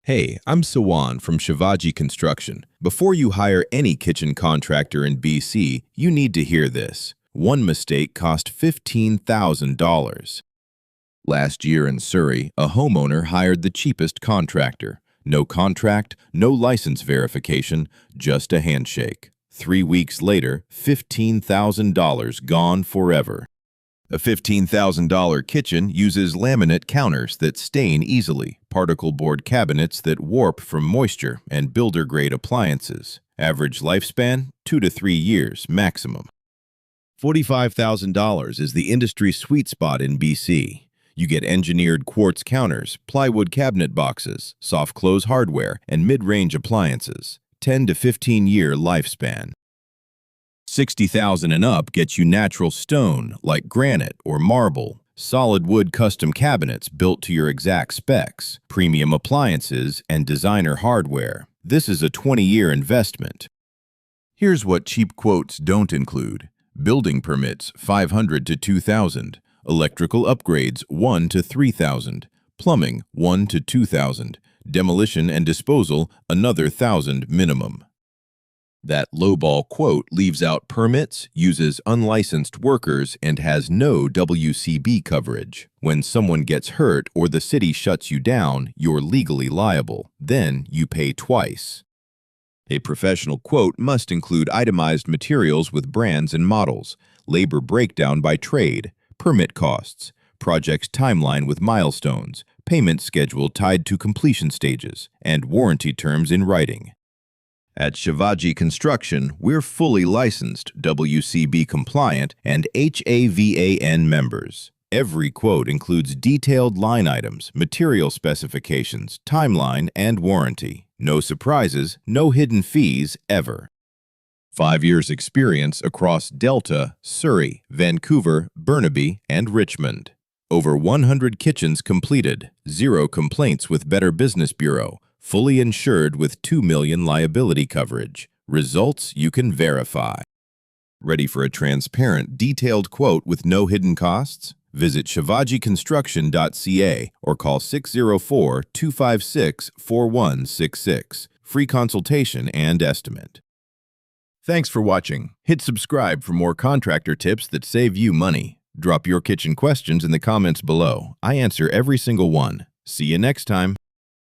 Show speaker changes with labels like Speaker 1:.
Speaker 1: Hey, I'm Sawan from Shivaji Construction. Before you hire any kitchen contractor in BC, you need to hear this. One mistake cost $15,000. Last year in Surrey, a homeowner hired the cheapest contractor. No contract, no license verification, just a handshake. 3 weeks later, $15,000 gone forever. A $15,000 kitchen uses laminate counters that stain easily, particle board cabinets that warp from moisture, and builder-grade appliances. Average lifespan, 2 to 3 years maximum. $45,000 is the industry sweet spot in BC. You get engineered quartz counters, plywood cabinet boxes, soft close hardware, and mid-range appliances. 10 to 15-year lifespan. $60,000 and up gets you natural stone like granite or marble, solid wood custom cabinets built to your exact specs, premium appliances, and designer hardware. This is a 20-year investment. Here's what cheap quotes don't include. Building permits $500 to $2,000, electrical upgrades $1,000 to $3,000, plumbing $1,000 to $2,000, demolition and disposal another $1,000 minimum. That lowball quote leaves out permits, uses unlicensed workers, and has no WCB coverage. When someone gets hurt or the city shuts you down, you're legally liable. Then you pay twice. A professional quote must include itemized materials with brands and models, labor breakdown by trade, permit costs, project's timeline with milestones, payment schedule tied to completion stages, and warranty terms in writing. At Shivaji Construction, we're fully licensed, WCB compliant, and HAVAN members. Every quote includes detailed line items, material specifications, timeline, and warranty. No surprises, no hidden fees ever. 5 years experience across Delta, Surrey, Vancouver, Burnaby, and Richmond. Over 100 kitchens completed, 0 complaints with Better Business Bureau. Fully insured with $2 million liability coverage. Results you can verify. Ready for a transparent, detailed quote with no hidden costs? Visit shivajiconstruction.ca or call 604-256-4166. Free consultation and estimate. Thanks for watching. Hit subscribe for more contractor tips that save you money. Drop your kitchen questions in the comments below. I answer every single one. See you next time.